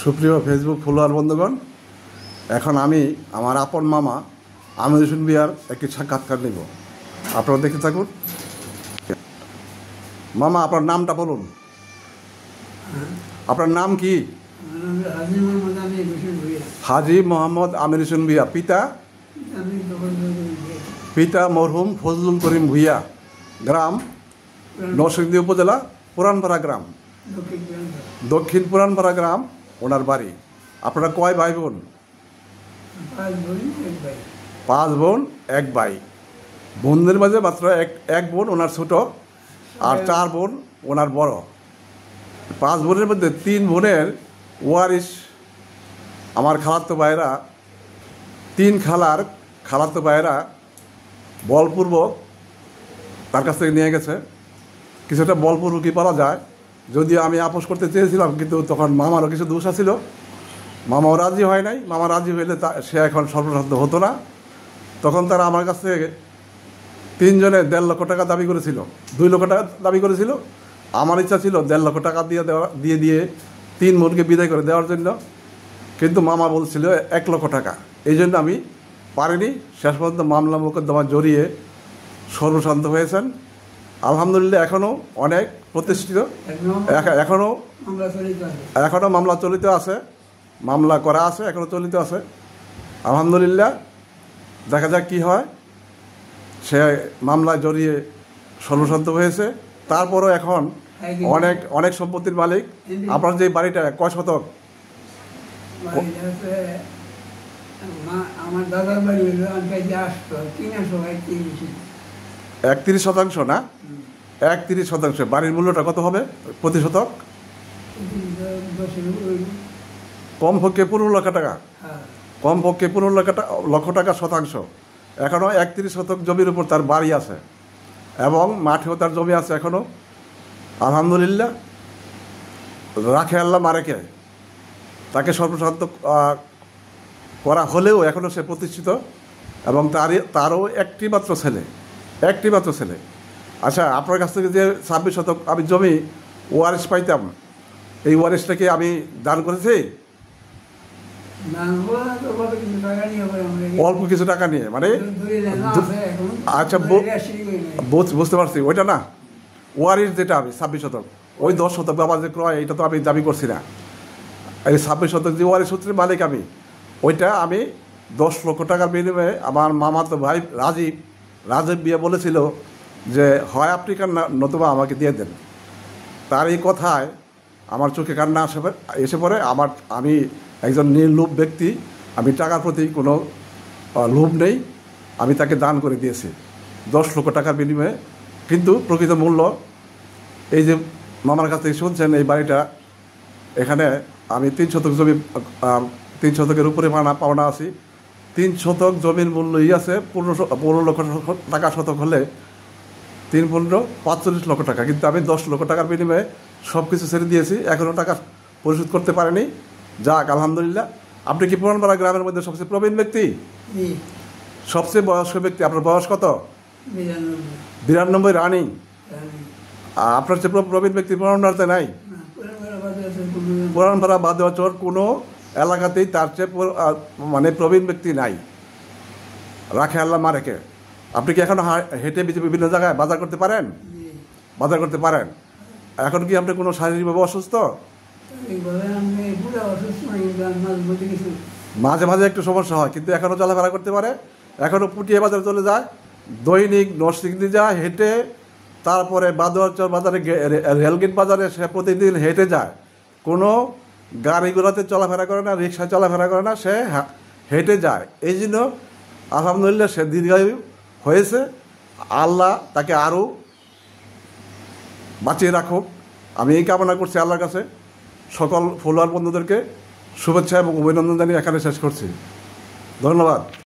সুপ্রিয় Facebook follower বন্ধুগণ, এখন আমি আমার আপন মামা আমির হোসেন ভূঁইয়ার একটি সাক্ষাৎকার নেব। আপনারা দেখতে থাকুন। মামা, আপনার নামটা বলুন। আপনার নাম কি? হাজী মোহাম্মদ আমির হোসেন ভূঁইয়া। পিতা মরহুম ফজলুল করিম ভূঁইয়া। গ্রাম নরসিংদী উপজেলা পুরানপাড়া গ্রাম, দক্ষিণ পুরানপাড়া গ্রাম ওনার বাড়ি। আপনারা কয় ভাই বোন? 5 বোন 1 ভাই। বোনদের মাঝে মাত্র এক বোন ওনার ছোট, আর 4 বোন ওনার বড়। 5 বোনের মধ্যে 3 বোনের ওয়ারিশ আমার খালাতো ভাইয়েরা, 3 খালার খালাতো ভাইয়েরা বলপূর্বক তার কাছ থেকে নিয়ে গেছে। কিছুটা বলপূর্বকই বলা যায়, যদিও আমি আপোষ করতে চেয়েছিলাম, কিন্তু তখন মামারও কিছু দোষ ছিল। মামাও রাজি হয় নাই। মামা রাজি হইলে সে এখন সর্বসাধ্য হতো না। তখন তারা আমার কাছ থেকে 3 জনে 1.5 লক্ষ টাকা দাবি করেছিল, 2 লক্ষ টাকা দাবি করেছিল। আমার ইচ্ছা ছিল 1.5 লক্ষ টাকা দিয়ে 3 বোনকে বিদায় করে দেওয়ার জন্য, কিন্তু মামা বলছিল 1 লক্ষ টাকা। এই জন্য আমি পারিনি। শেষ পর্যন্ত মামলা মোকদ্দমা জড়িয়ে সর্বশান্ত হয়েছেন। আলহামদুলিল্লাহ এখনও অনেক প্রতিষ্ঠিত, এখনও মামলা চলিত আছে, মামলা করা আছে, এখনও চলিত আছে। আলহামদুলিল্লাহ, দেখা যাক কী হয়। সে মামলায় জড়িয়ে সর্বশান্ত হয়েছে। তারপরও এখন অনেক সম্পত্তির মালিক। আপনার যে বাড়িটা কয় শতক? আমার দাদার বাড়ি 31 শতাংশ না? 31 শতাংশ। বাড়ির মূল্যটা কত হবে প্রতি শতক? কমপক্ষে 15 লক্ষ টাকা। কমপক্ষে 15 লক্ষ টাকা শতাংশ। এখনও 31 শতক জমির উপর তার বাড়ি আছে, এবং মাঠেও তার জমি আছে এখনও। আলহামদুলিল্লাহ, রাখে আল্লাহ মারেকে। তাকে সর্বশান্ত করা হলেও এখনও সে প্রতিষ্ঠিত, এবং তারও একটি মাত্র ছেলে। আচ্ছা, আপনার কাছ থেকে যে 26 শতক আমি জমি ওয়ারিশ পাইতাম, এই ওয়ারিশটাকে আমি দান করেছি অল্প কিছু টাকা নিয়ে, মানে আচ্ছা বুঝতে পারছি। ওইটা না, ওয়ারিশ যেটা আমি 26 শতক, ওই 10 শতক বাবা যে ক্রয়, এটা তো আমি দাবি করছি না। এই 26 শতক যে ওয়ারিশ সূত্রের মালিক আমি, ওইটা আমি 10 লক্ষ টাকার বিনিময়ে আমার মামাতো ভাই রাজীব বিয়ে বলেছিল যে হয় আপনি কান্না নতুবা আমাকে দিয়ে দেন। তার এই কথায় আমার চোখে কান্না এসে পড়ে। আমি একজন নির্লোভ ব্যক্তি, আমি টাকার প্রতি কোনো লোভ নেই। আমি তাকে দান করে দিয়েছি 10 লক্ষ টাকার বিনিময়ে। কিন্তু প্রকৃত মূল্য এই যে মামার কাছ থেকে শুনছেন, এই বাড়িটা, এখানে আমি 3 শতক জমি, 3 শতকের উপরে পাওনা আছি। 3 শতক জমির মূল্যই আছে 15 লক্ষ টাকা শতক হলে 3 15 45 লক্ষ টাকা। কিন্তু আমি 10 লক্ষ টাকার বিনিময়ে সব কিছু ছেড়ে দিয়েছি, এখনও টাকা পরিশোধ করতে পারিনি। যাক, আলহামদুলিল্লাহ। আপনি কি পুরানপাড়া গ্রামের মধ্যে সবচেয়ে প্রবীণ ব্যক্তি, সবচেয়ে বয়স্ক ব্যক্তি? আপনার বয়স কত? 92 রানিং। আপনার চেয়ে প্রবীণ ব্যক্তি পুরানপাড়াতে নাই? পুরানপাড়া বাদেওয়াচর কোনো এলাকাতেই তার চেয়ে মানে প্রবীণ ব্যক্তি নাই। রাখে আল্লাহ মারেকে। আপনি কি এখন হেঁটে বিভিন্ন জায়গায় বাজার করতে পারেন? এখন কি আপনি কোনো শারীরিকভাবে অসুস্থ? মাঝে মাঝে একটু সমস্যা হয়, কিন্তু এখনও চলাফেরা করতে পারে। এখনও পুটিয়া বাজারে চলে যায়, দৈনিক নরসিংদী যায় হেঁটে, তারপরে বাদুয়ারচর বাজারে, রেলগেট বাজারে সে প্রতিদিন হেঁটে যায়। কোনো গাড়ি ঘোড়াতে চলাফেরা করে না, রিক্সায় চলাফেরা করে না, সে হেঁটে যায়। এই জন্য আলহামদুলিল্লাহ সে দীর্ঘায়ু হয়েছে। আল্লাহ তাকে আরও বাঁচিয়ে রাখুক, আমি এই কামনা করছি আল্লাহর কাছে। সকল ফলোয়ার বন্ধুদেরকে শুভেচ্ছা এবং অভিনন্দন জানিয়ে এখানে শেষ করছি। ধন্যবাদ।